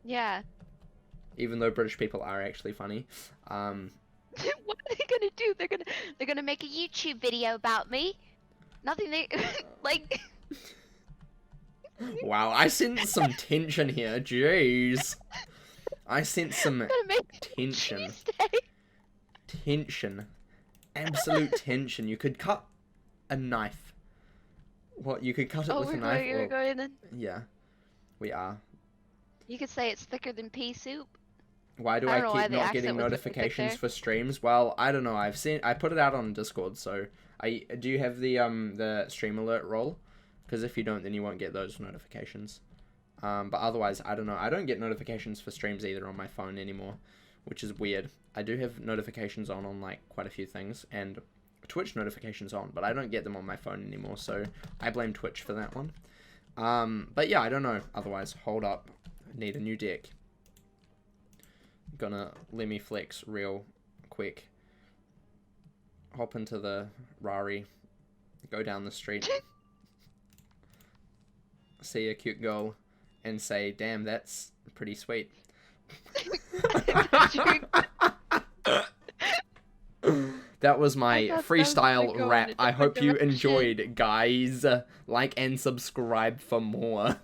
Yeah. Even though British people are actually funny. What are they gonna do? They're gonna make a YouTube video about me. Nothing they like. Wow, I sense some tension here. Jeez. I sense some Gonna make tension. Tuesday. Tension. Absolute tension. You could cut a knife. What? You could cut it with a knife? We're going in. Yeah. We are. You could say it's thicker than pea soup. Why do I I don't know why keep the not accent getting was thick notifications there. for streams? Well, I don't know. I put it out on Discord, so do you have the stream alert role? Because if you don't, then you won't get those notifications. But otherwise, I don't know. I don't get notifications for streams either on my phone anymore, which is weird. I do have notifications on like quite a few things, and Twitch notifications on, but I don't get them on my phone anymore, so I blame Twitch for that one. But yeah, I don't know. Otherwise, hold up. Need a new deck. Gonna let me flex real quick. Hop into the Rari. Go down the street. See a cute girl and say, damn, that's pretty sweet. That was my freestyle rap. I hope you enjoyed, guys. Like and subscribe for more.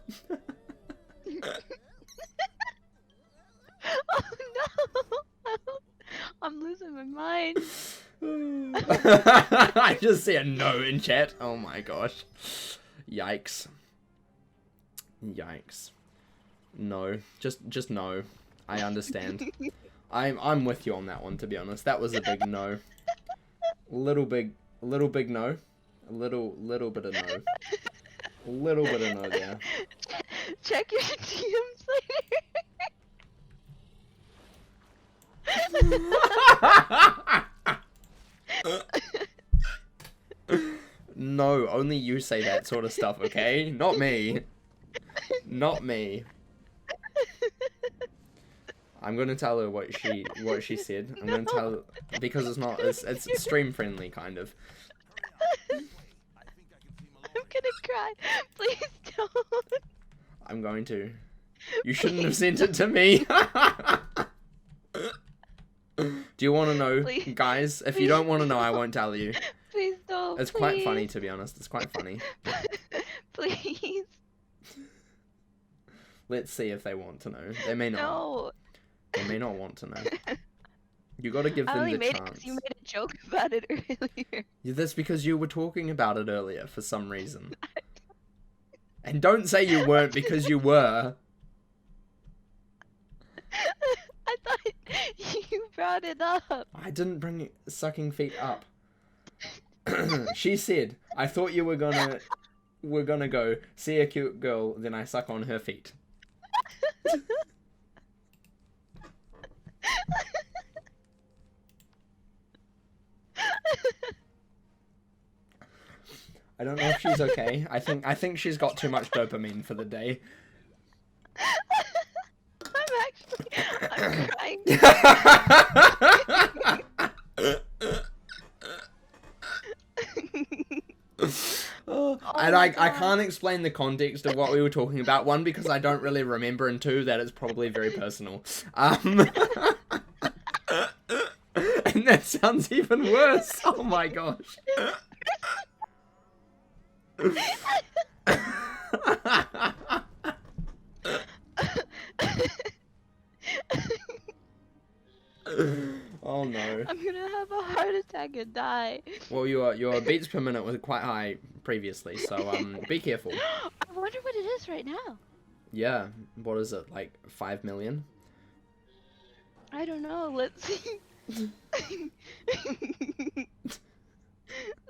Oh no! I'm losing my mind. I just see a no in chat. Oh my gosh. Yikes. Yikes. No. Just no. I understand. I'm with you on that one, to be honest. That was a big no. Little big no. A little bit of no. A little bit of no there. Check your DMs later. No, only you say that sort of stuff, okay? Not me. Not me. I'm gonna tell her what she said. I'm gonna tell her, because it's stream friendly kind of. I'm gonna cry. Please don't. I'm going to. You shouldn't have sent it to me. Do you want to know, Please. guys? If you don't want to know, I won't tell you. Please don't. It's quite funny, to be honest. It's quite funny. Please. Let's see if they want to know. They may not. No. They may not want to know. You gotta give I them only the made it chance. because you made a joke about it earlier. Yeah, that's because you were talking about it earlier for some reason. And don't say you weren't, because you were. I thought you brought it up. I didn't bring sucking feet up. She said, I thought you were gonna go see a cute girl, then I suck on her feet. I don't know if she's okay. I think she's got too much dopamine for the day. I'm crying. And I can't explain the context of what we were talking about. One, because I don't really remember, and two, that it's probably very personal. And that sounds even worse. Oh my gosh. Oh no. I'm gonna have a heart attack and die. Well, your beats per minute was quite high previously, so be careful. I wonder what it is right now. Yeah, what is it, like 5 million? I don't know. Let's see.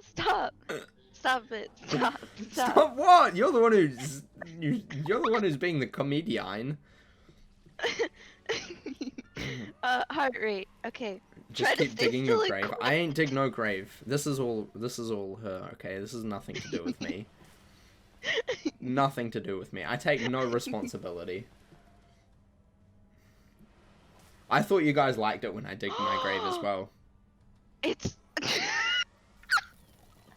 Stop. Stop it. Stop. Stop what? You're the one who's being the comedian. Heart rate. Okay. Just keep digging your grave. I ain't dig no grave. This is all her, okay? This is nothing to do with me. Nothing to do with me. I take no responsibility. I thought you guys liked it when I digged my grave as well. It's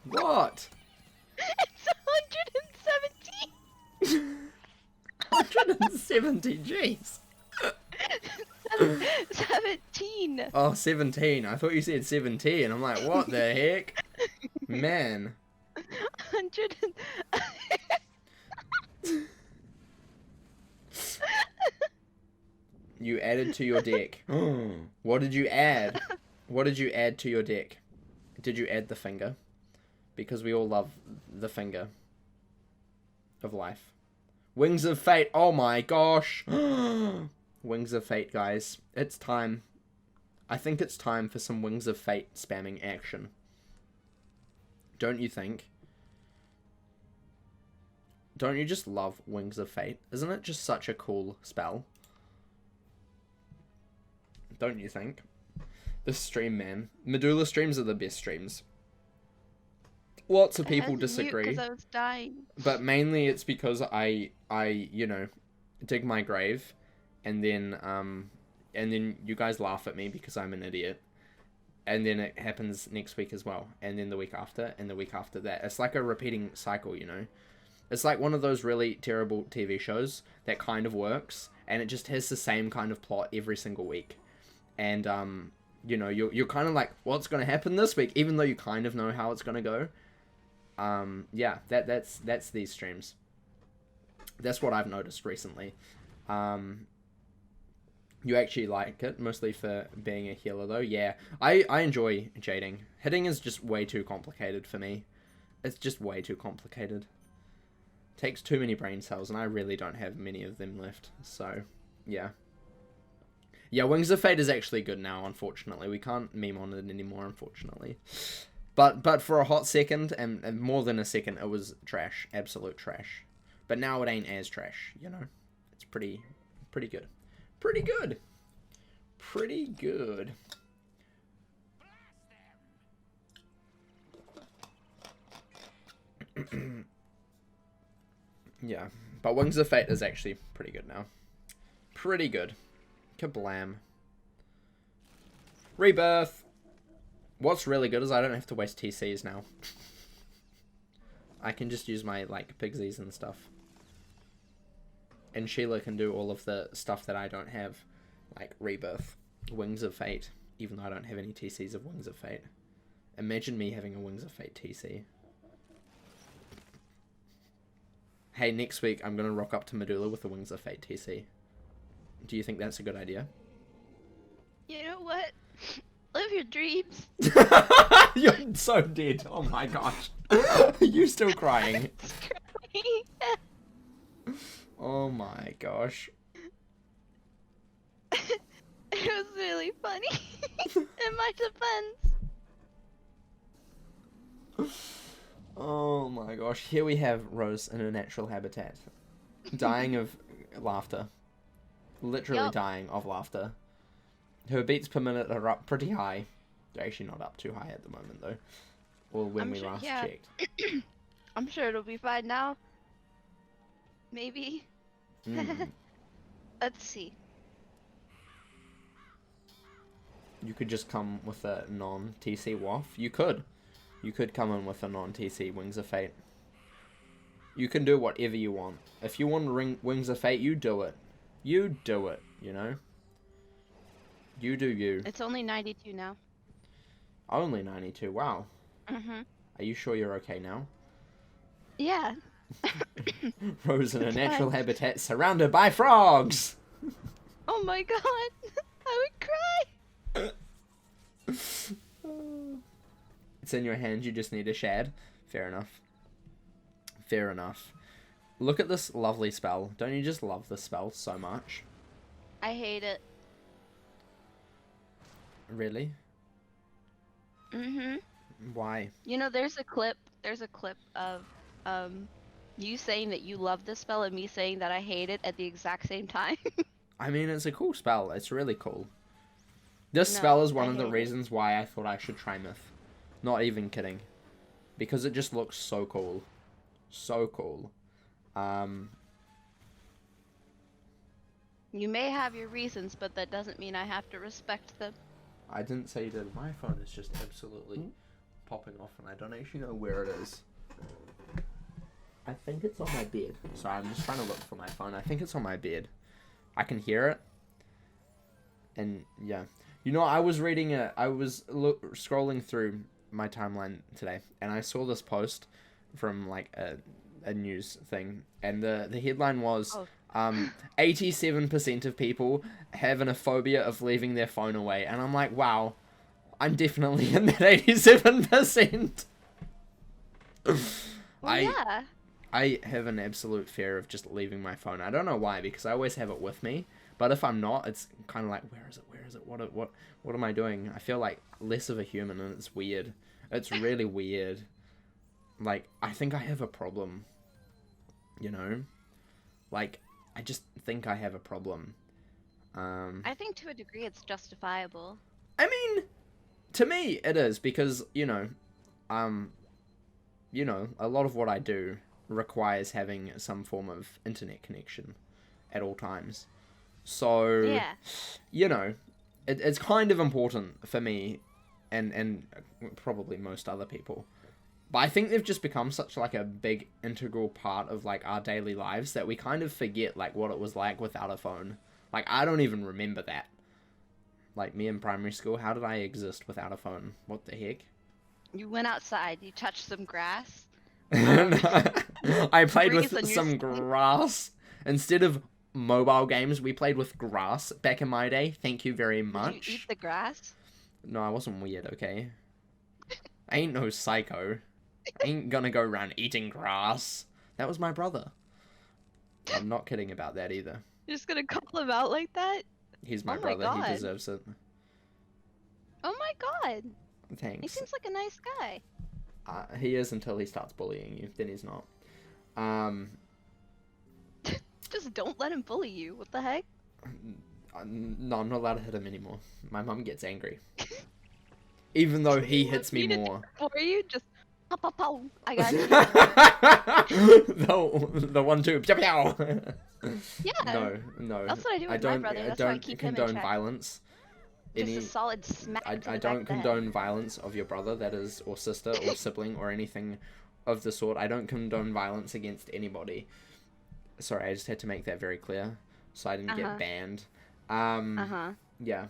What? It's 170. 170 Gs. 17. Oh, 17. I thought you said 17. I'm like, what the heck? Man. 100. You added to your deck. What did you add? What did you add to your deck? Did you add the finger? Because we all love the finger of life. Wings of Fate. Oh my gosh. Wings of Fate, guys. It's time. I think it's time for some Wings of Fate spamming action. Don't you think? Don't you just love Wings of Fate? Isn't it just such a cool spell? Don't you think? This stream, man. Medulla streams are the best streams. Lots of people disagree. Because I was dying. But mainly it's because I, you know, dig my grave, and then you guys laugh at me because I'm an idiot. And then it happens next week as well, and then the week after, and the week after that. It's like a repeating cycle, you know? It's like one of those really terrible TV shows that kind of works, and it just has the same kind of plot every single week. And, you know, you're kind of like, what's going to happen this week? Even though you kind of know how it's going to go. Yeah, that's these streams. That's what I've noticed recently. You actually like it, mostly for being a healer, though. Yeah, I enjoy jading. Hitting is just way too complicated for me. It's just way too complicated. Takes too many brain cells, and I really don't have many of them left. So, yeah. Yeah, Wings of Fate is actually good now, unfortunately. We can't meme on it anymore, unfortunately. But for a hot second, and more than a second, it was trash. Absolute trash. But now it ain't as trash, you know? It's pretty good. Pretty good. Pretty good. Yeah, but Wings of Fate is actually pretty good now. Pretty good. Kablam. Rebirth. What's really good is I don't have to waste TCs now. I can just use my, like, pigsies and stuff. And Sheila can do all of the stuff that I don't have. Like, Rebirth. Wings of Fate. Even though I don't have any TCs of Wings of Fate. Imagine me having a Wings of Fate TC. Hey, next week I'm going to rock up to Medulla with a Wings of Fate TC. Do you think that's a good idea? You know what? Live your dreams. You're so dead. Oh my gosh. You're still crying. Oh my gosh. It was really funny. In my defense. Oh my gosh. Here we have Rose in her natural habitat. Dying of laughter. Literally dying of laughter. Her beats per minute are up pretty high. They're actually not up too high at the moment, though. Or when we last checked. I'm sure it'll be fine now. Maybe. Let's see. You could just come with a non-TC WAF. You could. You could come in with a non-TC Wings of Fate. You can do whatever you want. If you want Wings of Fate, you do it. You do it, you know? You do you. It's only 92 now. Only 92, wow. Mm-hmm. Are you sure you're okay now? Yeah. Rose in a natural habitat surrounded by frogs! Oh my god! I would cry! It's in your hand, you just need a shad. Fair enough. Fair enough. Look at this lovely spell. Don't you just love this spell so much? I hate it. Really? Mm-hmm. Why? You know, there's a clip of you saying that you love this spell and me saying that I hate it at the exact same time. I mean, it's a cool spell. It's really cool. This spell is one of the reasons why I thought I should try Myth. Not even kidding. Because it just looks so cool. So cool. You may have your reasons, but that doesn't mean I have to respect them. I didn't say you did. My phone is just absolutely popping off and I don't actually know where it is. I think it's on my bed. Sorry, I'm just trying to look for my phone. I think it's on my bed. I can hear it. And yeah, you know, I was scrolling through my timeline today, and I saw this post from like a news thing, and the headline was, Oh. 87% of people have a phobia of leaving their phone away, and I'm like, wow, I'm definitely in that 87%. Well, I yeah. I have an absolute fear of just leaving my phone. I don't know why, because I always have it with me. But if I'm not, it's kind of like, where is it? Where is it? What am I doing? I feel like less of a human, and it's weird. It's really weird. Like, I think I have a problem. You know? Like, I just think I have a problem. I think to a degree it's justifiable. I mean, to me, it is, because, a lot of what I do requires having some form of internet connection at all times. So, Yeah. It's kind of important for me and probably most other people. But I think they've just become such like a big integral part of like our daily lives that we kind of forget like what it was like without a phone. Like, I don't even remember that. Like, me in primary school, how did I exist without a phone? What the heck? You went outside, you touched some grass. I played Breeze with on your some skin. grass. Instead of mobile games, we played with grass back in my day. Thank you very much. Did you eat the grass? No, I wasn't weird, okay? I ain't no psycho. I ain't gonna go around eating grass. That was my brother. I'm not kidding about that either. You're just gonna call him out like that? He's my Oh my brother. He God. deserves it. Oh my God. He Thanks. seems like a nice guy. He is until he starts bullying you. Then he's not. Just don't let him bully you. What the heck? No, I'm not allowed to hit him anymore. My mum gets angry. Even though he hits me more. For you, just pow pow pow. I got you. the 1-2. Pew, pew. Yeah. No. That's what I do with my brother. That's why I keep him in condone check. violence. Just a solid smack. I to the don't back of the head. condone violence of your brother, that is, or sister, or sibling, or anything of the sort. I don't condone violence against anybody. Sorry, I just had to make that very clear, so I didn't get banned. Yeah.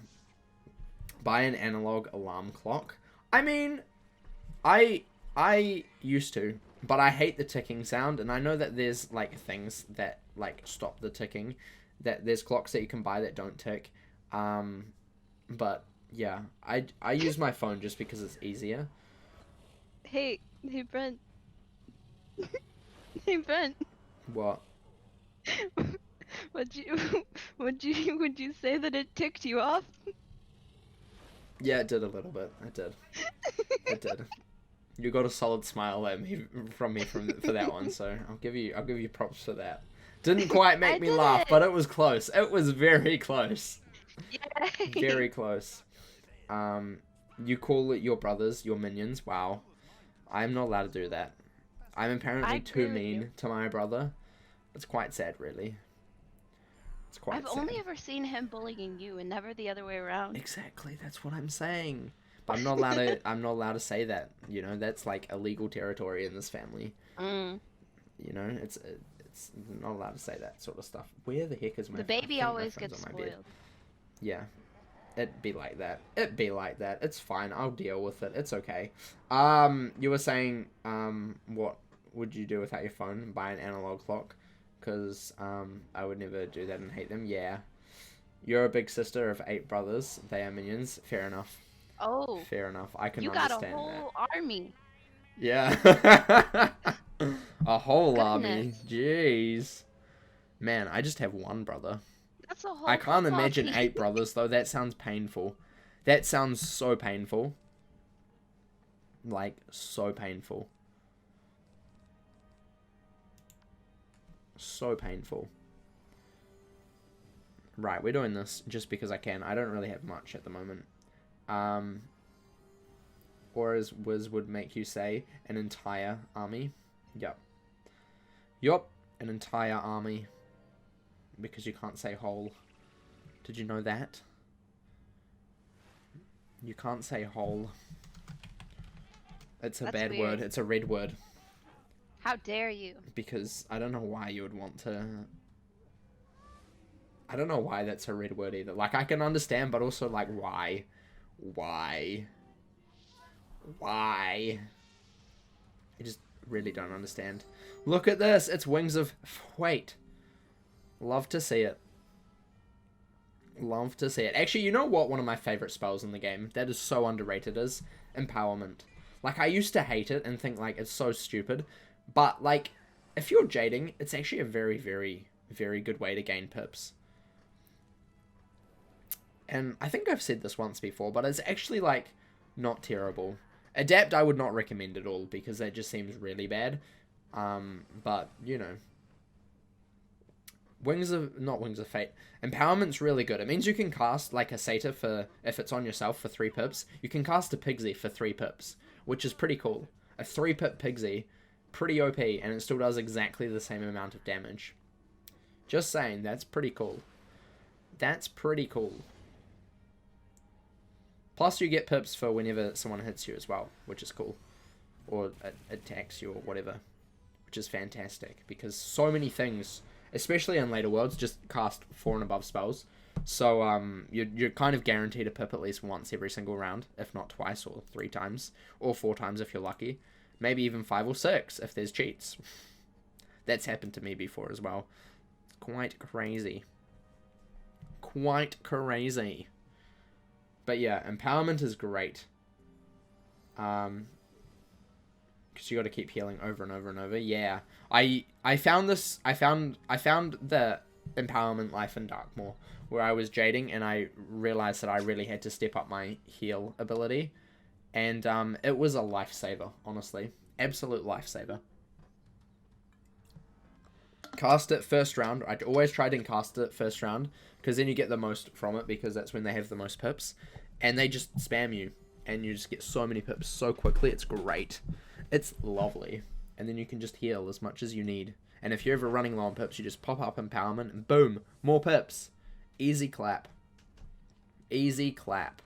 Buy an analog alarm clock. I mean, I used to, but I hate the ticking sound, and I know that there's like things that like stop the ticking. That there's clocks that you can buy that don't tick. But yeah, I use my phone just because it's easier. Hey Brent. Hey Brent. What? Would you say that it ticked you off? Yeah, it did a little bit. It did. It did. You got a solid smile at me for that one, so I'll give you props for that. Didn't quite make me laugh, but it was close. It was very close. Yay. Very close. You call it your brothers, your minions. Wow. I'm not allowed to do that. I'm apparently too mean to my brother. It's quite sad, really. It's quite sad. I've only ever seen him bullying you and never the other way around. Exactly, that's what I'm saying. But I'm not allowed to say that. You know, that's like illegal territory in this family. You know, it's not allowed to say that sort of stuff. Where the heck is my? The baby always gets spoiled. Yeah, it'd be like that. It's fine. I'll deal with it. It's okay. You were saying, what would you do without your phone? Buy an analog clock, because I would never do that and hate them. Yeah, you're a big sister of 8 brothers. They are minions. Fair enough. Oh. Fair enough. I can You understand got a whole army. Yeah. A whole Goodness. army. Jeez. Man, I just have one brother. That's a whole I can't football imagine team. 8 brothers, though. That sounds painful. That sounds so painful. Like, so painful. So painful. Right, we're doing this just because I can. I don't really have much at the moment. Or as Wiz would make you say, an entire army. Yup, an entire army. Because you can't say whole. Did you know that? You can't say whole. It's a bad word. It's a red word. How dare you? Because I don't know why you would want to I don't know why that's a red word either. Like, I can understand, but also, like, why? Why? Why? I just really don't understand. Look at this. It's Wings of... Wait. Love to see it. Love to see it. Actually, you know what one of my favorite spells in the game that is so underrated is? Empowerment. Like, I used to hate it and think, like, it's so stupid. But, like, if you're jading, it's actually a very, very, very good way to gain pips. And I think I've said this once before, but it's actually, like, not terrible. Adapt, I would not recommend at all, because that just seems really bad. But, you know. Not Wings of Fate. Empowerment's really good. It means you can cast, like, a Satyr for, if it's on yourself, for 3 pips. You can cast a Pigsy for 3 pips, which is pretty cool. A 3-pip Pigsy, pretty OP, and it still does exactly the same amount of damage. Just saying, that's pretty cool. That's pretty cool. Plus, you get pips for whenever someone hits you as well, which is cool. Or attacks you or whatever. Which is fantastic, because so many things, especially in later worlds, just cast 4 and above spells. So, you're kind of guaranteed a pip at least once every single round, if not twice or 3 times, or 4 times if you're lucky. Maybe even 5 or 6 if there's cheats. That's happened to me before as well. Quite crazy. Quite crazy. But yeah, empowerment is great. Because you got to keep healing over and over and over. Yeah, I found this. I found the empowerment life in Darkmoor, where I was jading, and I realized that I really had to step up my heal ability, and it was a lifesaver. Honestly, absolute lifesaver. Cast it first round. I'd always try and cast it first round, because then you get the most from it, because that's when they have the most pips, and they just spam you, and you just get so many pips so quickly. It's great. It's lovely. And then you can just heal as much as you need. And if you're ever running low on pips, you just pop up empowerment, and boom, more pips. Easy clap. Easy clap.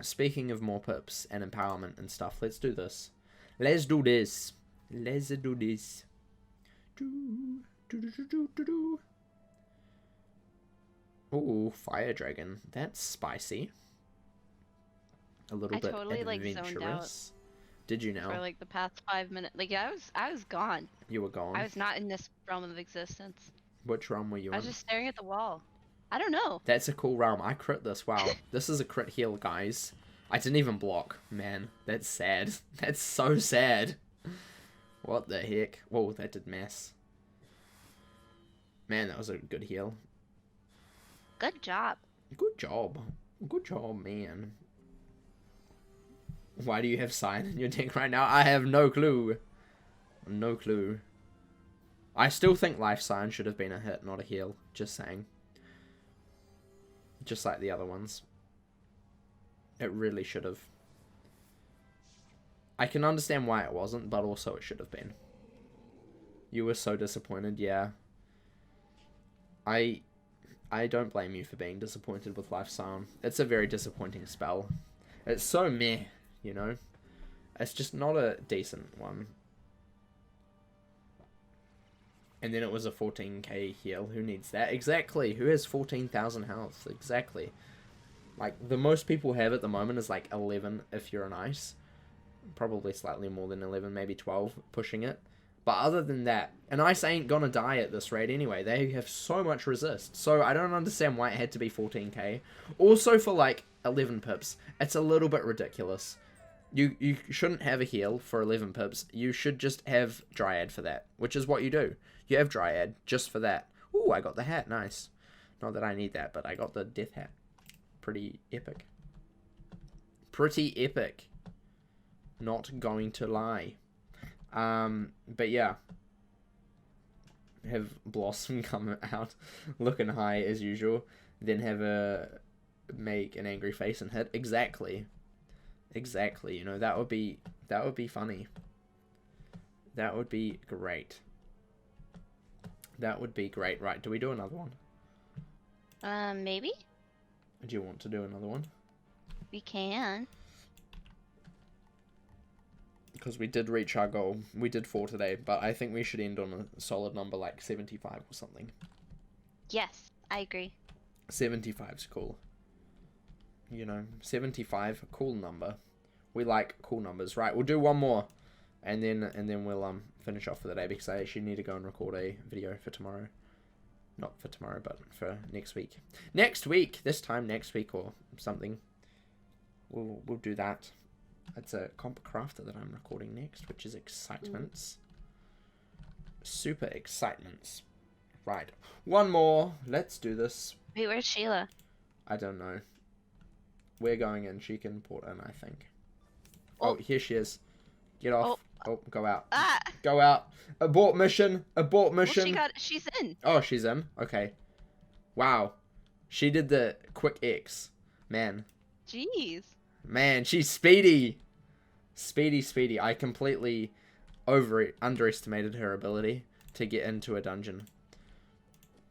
Speaking of more pips and empowerment and stuff, let's do this. Let's do this. Let's do this. Ooh, fire dragon. That's spicy. A little bit totally, like, zoned out. adventurous. Did you know? For like the past 5 minutes. Like, I was gone. You were gone. I was not in this realm of existence. Which realm were you in? I was just staring at the wall. I don't know. That's a cool realm. I crit this. Wow. This is a crit heal, guys. I didn't even block. Man, that's sad. That's so sad. What the heck? Whoa, that did mass. Man, that was a good heal. Good job. Good job. Good job, man. Why do you have Sign in your deck right now? I have no clue. No clue. I still think Life Sign should have been a hit, not a heal. Just saying. Just like the other ones. It really should have. I can understand why it wasn't, but also it should have been. You were so disappointed, yeah. I don't blame you for being disappointed with Life Sign. It's a very disappointing spell. It's so meh, you know? It's just not a decent one. And then it was a 14k heal. Who needs that? Exactly. Who has 14,000 health? Exactly. Like, the most people have at the moment is like 11 if you're an ice. Probably slightly more than 11, maybe 12, pushing it. But other than that, an ice ain't gonna die at this rate anyway. They have so much resist. So I don't understand why it had to be 14k. Also for like 11 pips. It's a little bit ridiculous. You shouldn't have a heal for 11 pips. You should just have Dryad for that, which is what you do. You have Dryad just for that. Ooh, I got the hat. Nice. Not that I need that, but I got the death hat. Pretty epic. Pretty epic. Not going to lie. But yeah. Have Blossom come out looking high as usual. Then have a make an angry face and hit. Exactly. Exactly. You know, that would be funny. That would be great. That would be great. Right, do we do another one? Maybe? Do you want to do another one? We can. Because we did reach our goal. We did 4 today, but I think we should end on a solid number like 75 or something. Yes, I agree. 75's cool. 75, a cool number. We like cool numbers, right? We'll do one more, and then we'll finish off for the day because I actually need to go and record a video for tomorrow. Not for tomorrow, but for next week. This time next week or something. We'll do that. It's a comp crafter that I'm recording next, which is excitements. Super excitements. Right, one more. Let's do this. Wait, where's Sheila? I don't know. We're going in. She can port in, I think. Oh, here she is. Get off. Oh, go out. Ah! Go out. Abort mission. Abort mission. Well, she's in. Oh, she's in? Okay. Wow. She did the quick X. Man. Jeez. Man, she's speedy. Speedy. I completely underestimated her ability to get into a dungeon.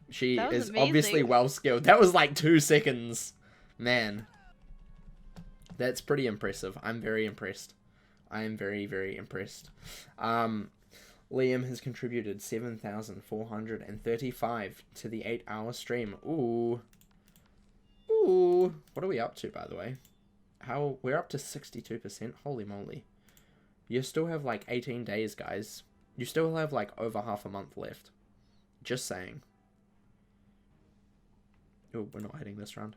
She is amazing. Obviously well skilled. That was like 2 seconds. Man. That's pretty impressive. I'm very impressed. I am very, very impressed. Liam has contributed 7,435 to the 8-hour stream. Ooh. What are we up to, by the way? We're up to 62%. Holy moly. You still have like 18 days, guys. You still have like over half a month left. Just saying. Oh, we're not hitting this round.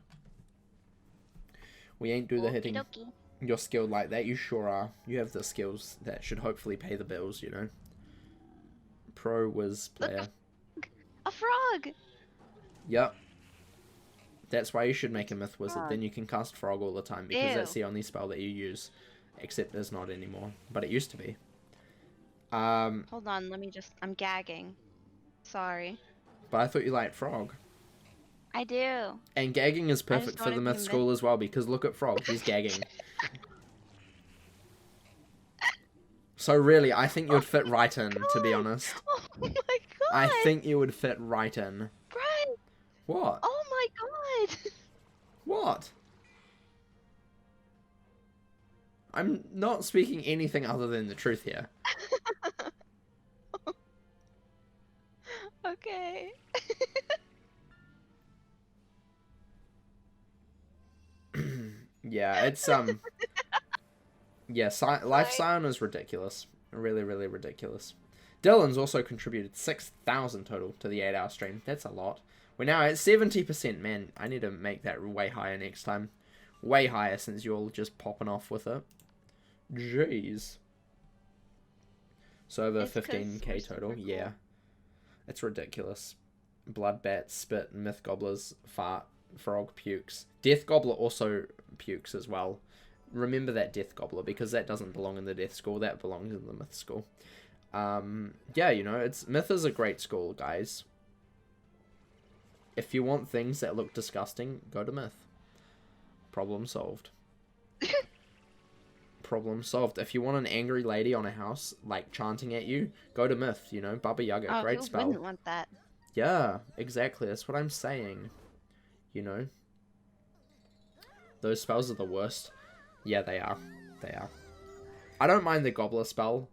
We ain't do the hitting. Okey-dokey. You're skilled like that. You sure are. You have the skills that should hopefully pay the bills, Pro Wiz player. A frog! Yep. That's why you should make a Myth Wizard. Then you can cast Frog all the time. Because that's the only spell that you use. Except there's not anymore. But it used to be. Hold on, I'm gagging. Sorry. But I thought you liked Frog. I do. And gagging is perfect for the Myth School as well. Because look at Frog. He's gagging. So really, I think you'd fit right in, to be honest. Oh my god! I think you would fit right in. Brett! What? Oh my god! What? I'm not speaking anything other than the truth here. Okay. Yeah, it's yeah, Life Scion is ridiculous. Really, really ridiculous. Dylan's also contributed 6,000 total to the 8-hour stream. That's a lot. We're now at 70%. Man, I need to make that way higher next time. Way higher since you're all just popping off with it. Jeez. So over 15k total. Yeah. It's ridiculous. Blood bats, spit, myth gobblers, fart, frog pukes. Death gobbler also pukes as well. Remember that death gobbler because that doesn't belong in the death school. That belongs in the myth school. Yeah, myth is a great school, guys. If you want things that look disgusting, go to myth. Problem solved. Problem solved. If you want an angry lady on a house, like, chanting at you, go to myth, Baba Yaga, great spell. I wouldn't want that. Yeah, exactly. That's what I'm saying. Those spells are the worst. Yeah, they are. They are. I don't mind the Gobbler spell.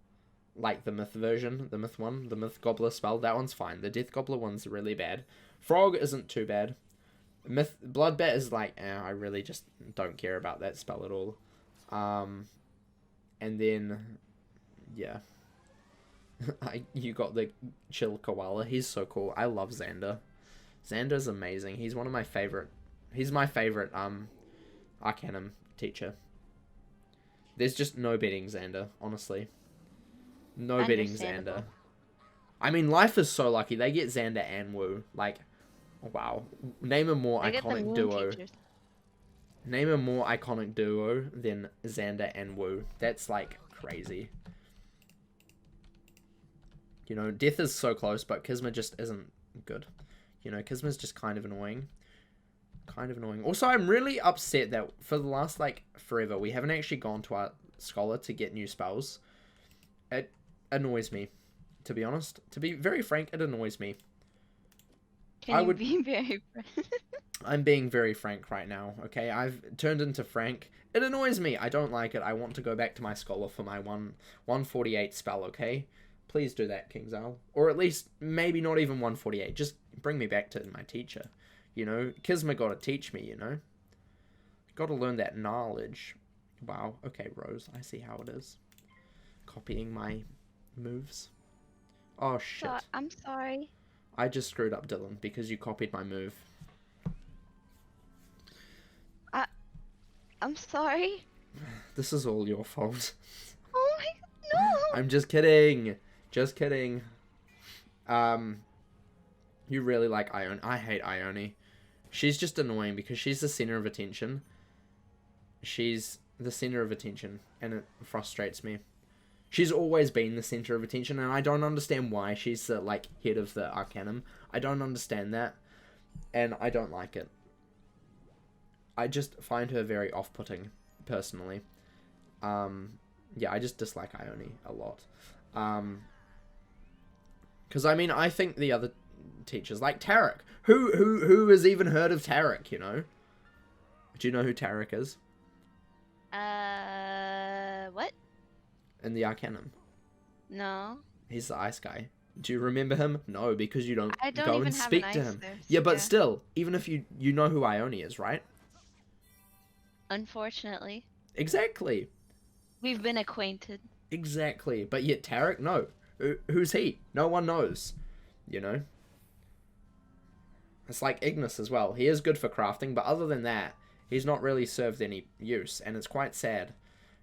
Like the Myth version. The Myth one. The Myth Gobbler spell. That one's fine. The Death Gobbler one's really bad. Frog isn't too bad. Bloodbat is like, I really just don't care about that spell at all. And then, yeah. You got the Chill Koala. He's so cool. I love Xander. Xander's amazing. He's one of my favorite. He's my favorite Arcanum teacher. There's just no beating Xander, honestly. No beating Xander. I mean, Life is so lucky. They get Xander and Wu. Like, wow. Name a more iconic duo. Name a more iconic duo than Xander and Wu. That's, like, crazy. Death is so close, but Kisma just isn't good. Kisma's just kind of annoying. Also, I'm really upset that for the last, forever, we haven't actually gone to our scholar to get new spells. It annoys me, to be honest. To be very frank, it annoys me. Can you be very frank? I'm being very frank right now, okay? I've turned into Frank. It annoys me. I don't like it. I want to go back to my scholar for my 148 spell, okay? Please do that, King's Isle. Or at least, maybe not even 148. Just bring me back to my teacher. You know, Kisma gotta teach me, you know? Gotta learn that knowledge. Wow, okay, Rose, I see how it is. Copying my moves. Oh, shit. I'm sorry. I just screwed up, Dylan, because you copied my move. I'm sorry. This is all your fault. Oh my no. I'm just kidding. Just kidding. You really like Ione. I hate Ione. She's just annoying because she's the center of attention. She's the center of attention, and it frustrates me. She's always been the center of attention, and I don't understand why she's the, like, head of the Arcanum. I don't understand that, and I don't like it. I just find her very off-putting, personally. Yeah, I just dislike Ione a lot. Because, I mean, I think the other teachers, like Tarek. Who has even heard of Tarek, you know? Do you know who Tarek is? What? In the Arcanum. No. He's the ice guy. Do you remember him? No, because you don't, I don't go even and have speak an to ice him. fist, Yeah, but yeah. still, even if you know who Ione is, right? Unfortunately. Exactly. We've been acquainted. Exactly. But yet Tarek, no. Who's he? No one knows. You know? It's like Ignis as well. He is good for crafting, but other than that, he's not really served any use, and it's quite sad.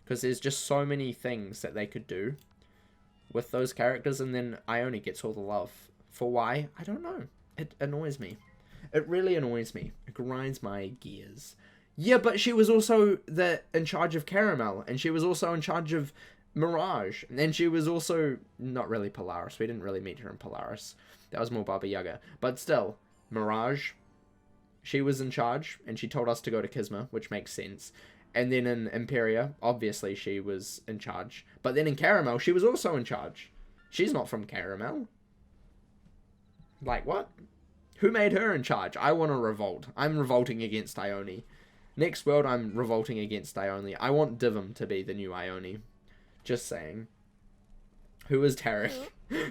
Because there's just so many things that they could do with those characters, and then Ione gets all the love. For why? I don't know. It annoys me. It really annoys me. It grinds my gears. Yeah, but she was also in charge of Caramel, and she was also in charge of Mirage, and then she was also not really Polaris. We didn't really meet her in Polaris. That was more Baba Yaga. But still, Mirage, she was in charge, and she told us to go to Kisma, which makes sense. And then in Imperia, obviously she was in charge. But then in Caramel, she was also in charge. She's not from Caramel. Like, what? Who made her in charge? I want to revolt. I'm revolting against Ione. Next world, I'm revolting against Ione. I want Divum to be the new Ione. Just saying. Who is Tarek?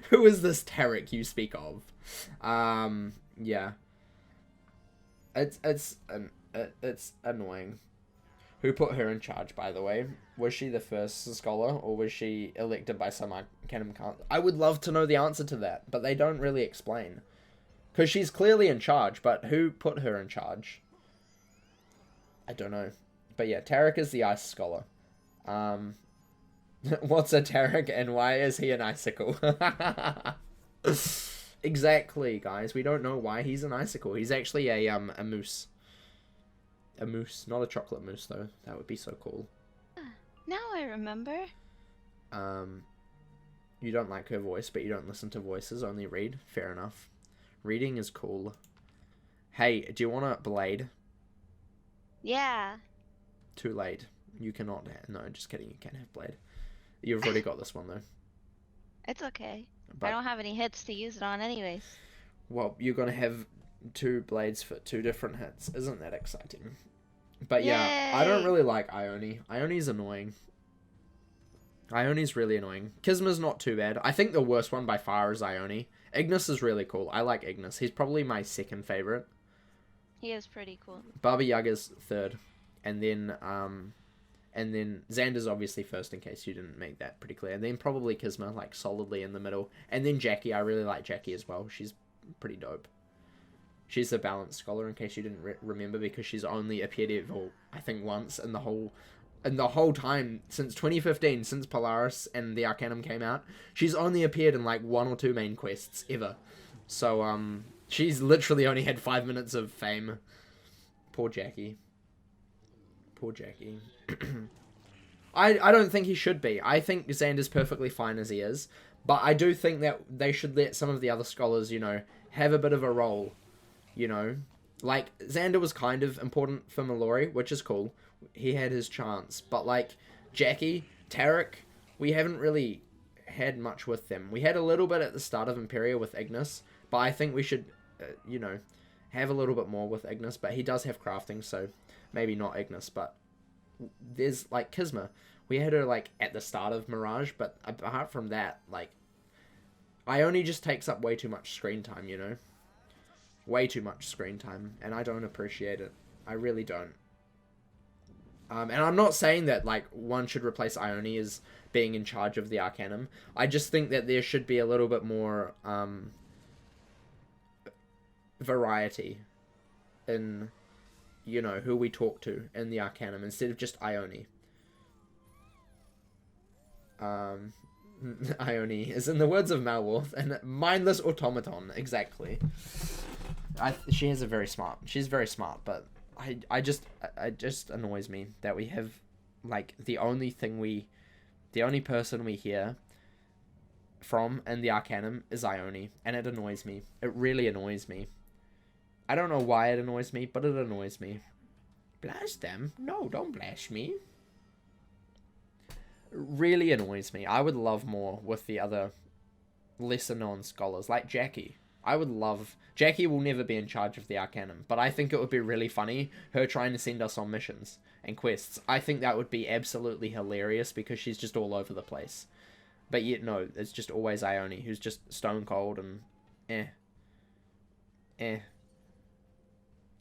Who is this Tarek you speak of? Yeah. It's annoying. Who put her in charge, by the way? Was she the first scholar, or was she elected by some Arcanum Council? I would love to know the answer to that, but they don't really explain. Because she's clearly in charge, but who put her in charge? I don't know. But yeah, Tarek is the ice scholar. What's a Tarek, and why is he an icicle? Exactly, guys. We don't know why he's an icicle. He's actually a moose. A moose, not a chocolate mousse though. That would be so cool. Now I remember. You don't like her voice, but you don't listen to voices, only read. Fair enough. Reading is cool. Hey, do you want a blade? Yeah. Too late. You cannot. No, just kidding. You can't have blade. You've already got this one though. It's okay. But, I don't have any hits to use it on anyways. Well, you're gonna have 2 blades for 2 different hits. Isn't that exciting? But yeah, I don't really like Ione. Ione's annoying. Ione's really annoying. Kisma's not too bad. I think the worst one by far is Ione. Ignis is really cool. I like Ignis. He's probably my second favorite. He is pretty cool. Baba Yaga's third. And then Xander's obviously first, in case you didn't make that pretty clear. And then probably Kisma, like solidly in the middle. And then Jackie. I really like Jackie as well. She's pretty dope. She's the balanced scholar, in case you didn't remember, because she's only appeared evil, I think, once in the whole time since 2015, since Polaris and the Arcanum came out. She's only appeared in like 1 or 2 main quests ever. So she's literally only had 5 minutes of fame. Poor Jackie. Poor Jackie. I don't think he should be. I think Xander's perfectly fine as he is, but I do think that they should let some of the other scholars, you know, have a bit of a role. You know, like, Xander was kind of important for Mallory, which is cool. He had his chance. But, like, Jackie, Tarek, we haven't really had much with them. We had a little bit at the start of Imperia with Ignis, but I think we should, you know, have a little bit more with Ignis. But he does have crafting, so maybe not Ignis. But there's, like, Kisma. We had her, like, at the start of Mirage, but apart from that, like, Ione just takes up way too much screen time, you know? Way too much screen time, and I don't appreciate it. I really don't. And I'm not saying that, like, one should replace Ione as being in charge of the Arcanum. I just think that there should be a little bit more, variety in, you know, who we talk to in the Arcanum, instead of just Ione. Ione is, in the words of Malworth, a mindless automaton, exactly. She's very smart, but it just annoys me that we have, like, the only person we hear from in the Arcanum is Ione, and it annoys me. It really annoys me. I don't know why it annoys me, but it annoys me. Blast them? No, don't blast me. It really annoys me. I would love more with the other lesser known scholars, like Jackie. Jackie will never be in charge of the Arcanum, but I think it would be really funny, her trying to send us on missions and quests. I think that would be absolutely hilarious, because she's just all over the place. But yet, no, it's just always Ione, who's just stone cold and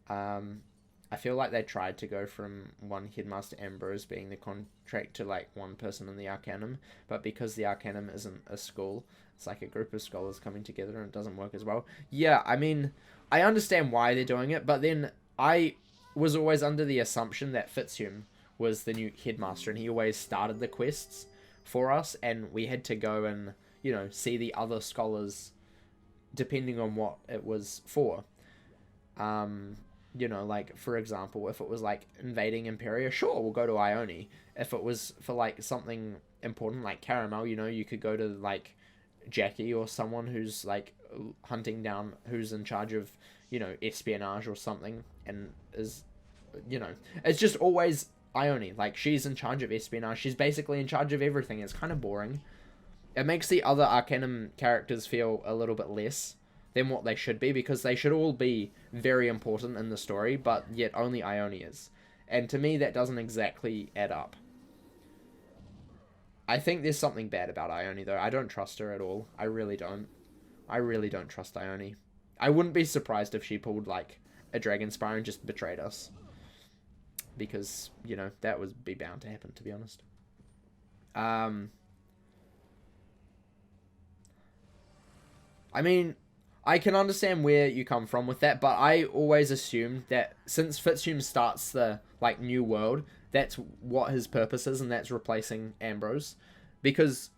I feel like they tried to go from one Headmaster Ambrose being the contract to, like, one person in the Arcanum, but because the Arcanum isn't a school, it's like a group of scholars coming together, and it doesn't work as well. Yeah, I mean, I understand why they're doing it, but then I was always under the assumption that Fitzhume was the new Headmaster, and he always started the quests for us, and we had to go and, you know, see the other scholars depending on what it was for. You know, like, for example, if it was, like, invading Imperia, sure, we'll go to Ione. If it was for, like, something important, like Caramel, you know, you could go to, like, Jackie or someone who's, like, hunting down, who's in charge of, you know, espionage or something, and is, you know, it's just always Ione. Like, she's in charge of espionage. She's basically in charge of everything. It's kind of boring. It makes the other Arcanum characters feel a little bit less than what they should be, because they should all be very important in the story, but yet only Ione is. And to me, that doesn't exactly add up. I think there's something bad about Ione, though. I don't trust her at all. I really don't. I really don't trust Ione. I wouldn't be surprised if she pulled, like, a Dragon Spire and just betrayed us. Because, you know, that would be bound to happen, to be honest. I mean, I can understand where you come from with that, but I always assumed that since Fitzhume starts the, like, new world, that's what his purpose is, and that's replacing Ambrose. Because,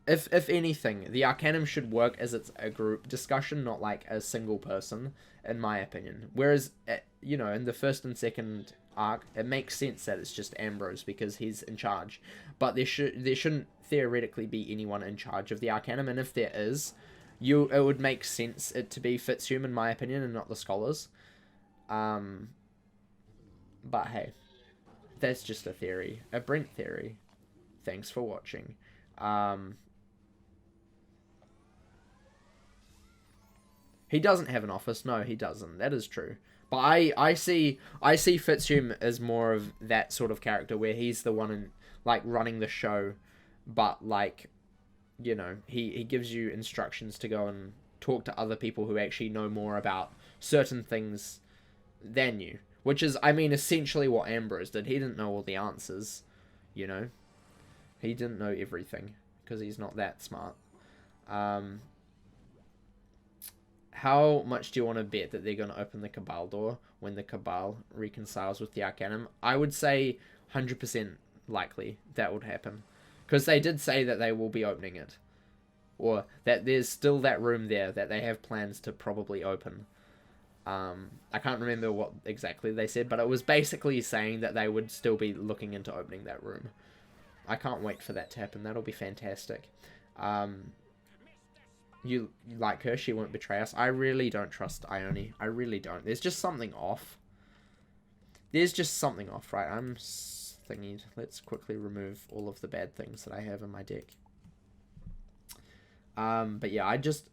if anything, the Arcanum should work as it's a group discussion, not, like, a single person, in my opinion. Whereas, you know, in the first and second arc, it makes sense that it's just Ambrose, because he's in charge. But there shouldn't theoretically be anyone in charge of the Arcanum, and if there is, it would make sense it to be Fitzhume, in my opinion, and not the scholars. But hey, that's just a theory, a Brent theory. Thanks for watching. He doesn't have an office. No, he doesn't. That is true. But I see Fitzhume as more of that sort of character, where he's the one in, like, running the show, but, like, you know, he gives you instructions to go and talk to other people who actually know more about certain things than you. Which is, I mean, essentially what Ambrose did. He didn't know all the answers, you know. He didn't know everything, because he's not that smart. How much do you want to bet that they're going to open the Cabal door when the Cabal reconciles with the Arcanum? I would say 100% likely that would happen. Because they did say that they will be opening it. Or that there's still that room there that they have plans to probably open. I can't remember what exactly they said, but it was basically saying that they would still be looking into opening that room. I can't wait for that to happen. That'll be fantastic. You like her, she won't betray us. I really don't trust Ione. I really don't. There's just something off. There's just something off, right? I'm thingy. Let's quickly remove all of the bad things that I have in my deck. But yeah, I just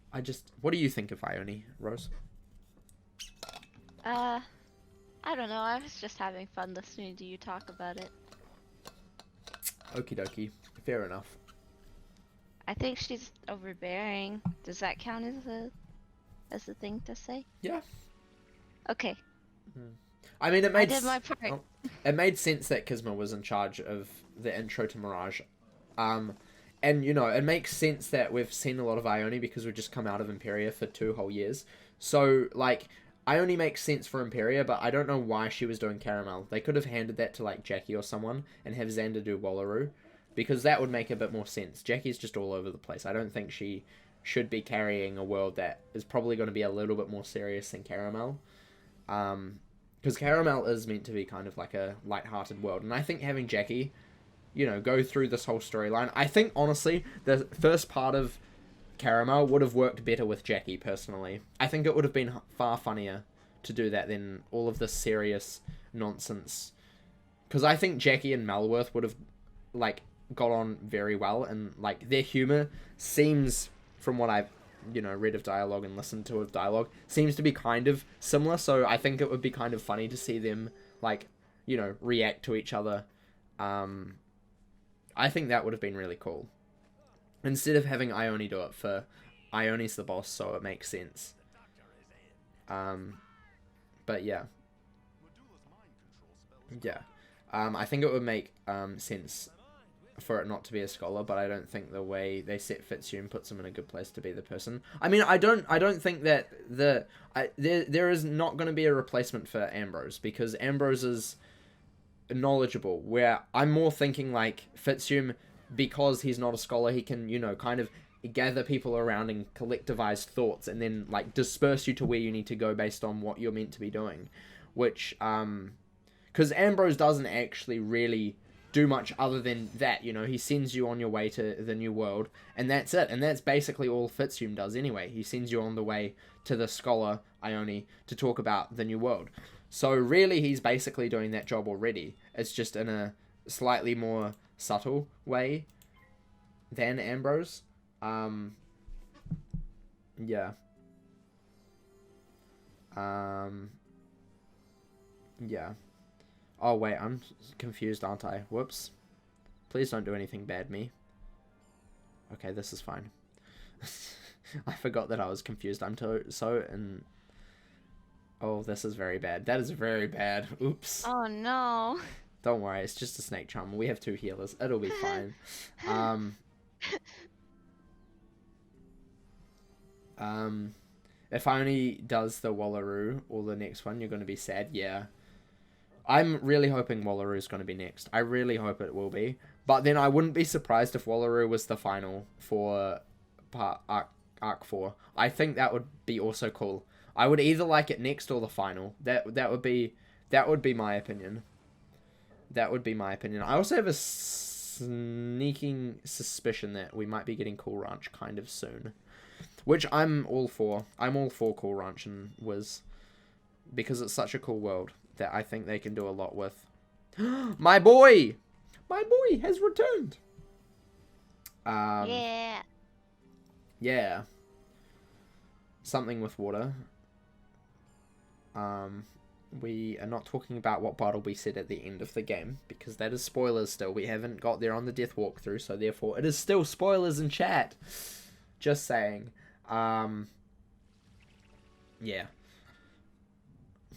what do you think of Ione, Rose? I don't know. I was just having fun listening to you talk about it. Okie dokie. Fair enough. I think she's overbearing. Does that count as a as the thing to say. Yeah. Okay. I mean, it I made did my part. it made sense that Kisma was in charge of the intro to Mirage. And, you know, it makes sense that we've seen a lot of Ione because we've just come out of Imperia for 2 whole years. So, like, Ione makes sense for Imperia, but I don't know why she was doing Caramel. They could have handed that to, like, Jackie or someone and have Xander do Wallaroo, because that would make a bit more sense. Jackie's just all over the place. I don't think she should be carrying a world that is probably going to be a little bit more serious than Caramel. Because Caramel is meant to be kind of like a light-hearted world, and I think having Jackie, you know, go through this whole storyline, I think, honestly, the first part of Caramel would have worked better with Jackie, personally. I think it would have been far funnier to do that than all of this serious nonsense. Because I think Jackie and Malworth would have, like, got on very well, and, like, their humour seems, from what I've, you know, read of dialogue and listened to of dialogue, seems to be kind of similar, so I think it would be kind of funny to see them, like, you know, react to each other. I think that would have been really cool. Instead of having Ione do it, for Ione's the boss, so it makes sense. But yeah. Yeah. I think it would make sense for it not to be a scholar, but I don't think the way they set Fitzhugh puts him in a good place to be the person. I mean, I don't think that there is not going to be a replacement for Ambrose, because Ambrose is knowledgeable, where I'm more thinking like Fitzhugh, because he's not a scholar, he can, you know, kind of gather people around and collectivize thoughts and then like disperse you to where you need to go based on what you're meant to be doing, which because Ambrose doesn't actually really do much other than that, you know. He sends you on your way to the new world, and that's it, and that's basically all Fitzhugh does anyway. He sends you on the way to the scholar Ione to talk about the new world. So really he's basically doing that job already. It's just in a slightly more subtle way than Ambrose. Yeah. Yeah. Oh, wait, I'm confused, aren't I? Whoops. Please don't do anything bad, me. Okay, this is fine. I forgot that I was confused. And... Oh, this is very bad. That is very bad. Oops. Oh, no. Don't worry, it's just a snake charmer. We have 2 healers. It'll be fine. If Ione does the Wallaroo or the next one, you're going to be sad. Yeah. I'm really hoping Wallaroo is going to be next. I really hope it will be. But then I wouldn't be surprised if Wallaroo was the final for Arc 4. I think that would be also cool. I would either like it next or the final. That would be my opinion. That would be my opinion. I also have a sneaking suspicion that we might be getting Cool Ranch kind of soon, which I'm all for. I'm all for Cool Ranch and Wiz, because it's such a cool world that I think they can do a lot with. My boy has returned. Yeah. Yeah. Something with water. We are not talking about what Bartleby said at the end of the game, because that is spoilers still. We haven't got there on the death walkthrough, so therefore it is still spoilers in chat. Just saying. Yeah.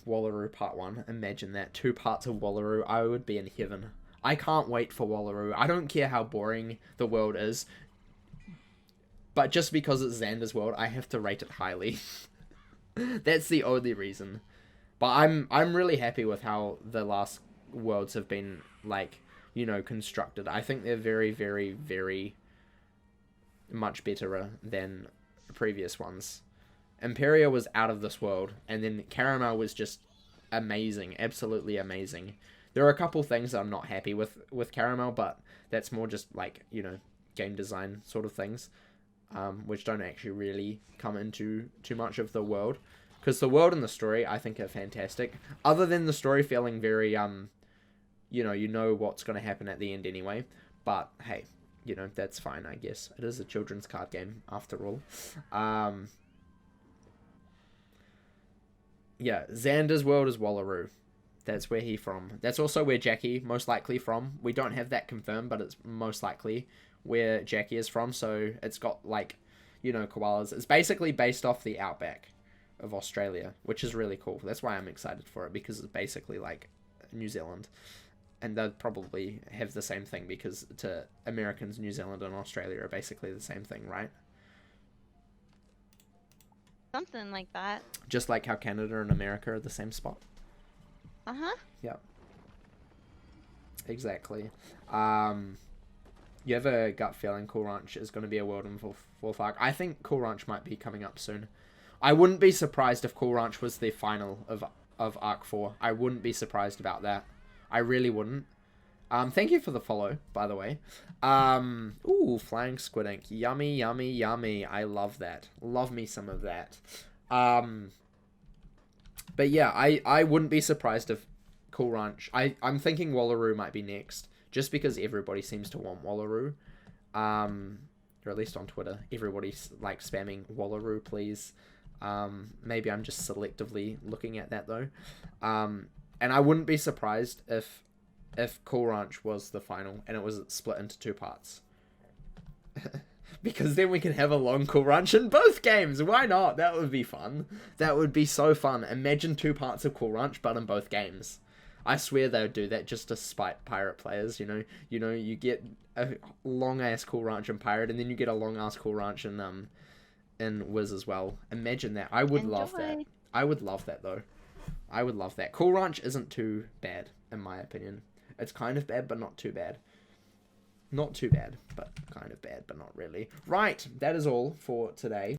Wallaroo Part 1. Imagine that. 2 parts of Wallaroo. I would be in heaven. I can't wait for Wallaroo. I don't care how boring the world is, but just because it's Xander's world, I have to rate it highly. That's the only reason. But I'm really happy with how the last worlds have been, like, you know, constructed. I think they're very, very, very much better than previous ones. Imperia was out of this world, and then Caramel was just amazing, absolutely amazing. There are a couple things that I'm not happy with Caramel, but that's more just, like, you know, game design sort of things, which don't actually really come into too much of the world. Because the world and the story, I think, are fantastic. Other than the story feeling very, you know what's going to happen at the end anyway. But, hey, you know, that's fine, I guess. It is a children's card game, after all. Yeah, Xander's world is Wallaroo. That's where he from. That's also where Jackie most likely from. We don't have that confirmed, but it's most likely where Jackie is from. So it's got, like, you know, koalas. It's basically based off the Outback. of Australia, which is really cool. That's why I'm excited for it, because it's basically like New Zealand. And they'll probably have the same thing, because to Americans, New Zealand and Australia are basically the same thing, right? Something like that. Just like how Canada and America are the same spot. Uh-huh. Yep. Exactly. You have a gut feeling Cool Ranch is going to be a World in Fourth Arc? I think Cool Ranch might be coming up soon. I wouldn't be surprised if Cool Ranch was the final of Arc 4. I wouldn't be surprised about that. I really wouldn't. Thank you for the follow, by the way. Ooh, Flying Squid Ink. Yummy, yummy, yummy. I love that. Love me some of that. But yeah, I wouldn't be surprised if Cool Ranch... I'm thinking Wallaroo might be next, just because everybody seems to want Wallaroo. Or at least on Twitter, everybody's like spamming Wallaroo, please. Maybe I'm just selectively looking at that, though. And I wouldn't be surprised if Cool Ranch was the final and it was split into 2 parts. Because then we can have a long Cool Ranch in both games. Why not? That would be fun. That would be so fun. Imagine 2 parts of Cool Ranch, but in both games. I swear they would do that just to spite pirate players, you know. You get a long-ass Cool Ranch in Pirate, and then you get a long-ass Cool Ranch in Wiz as well. Imagine that. I would love that. I would love that, though. I would love that. Cool Ranch isn't too bad, in my opinion. It's kind of bad, but not too bad. Not too bad, but kind of bad, but not really. Right, that is all for today.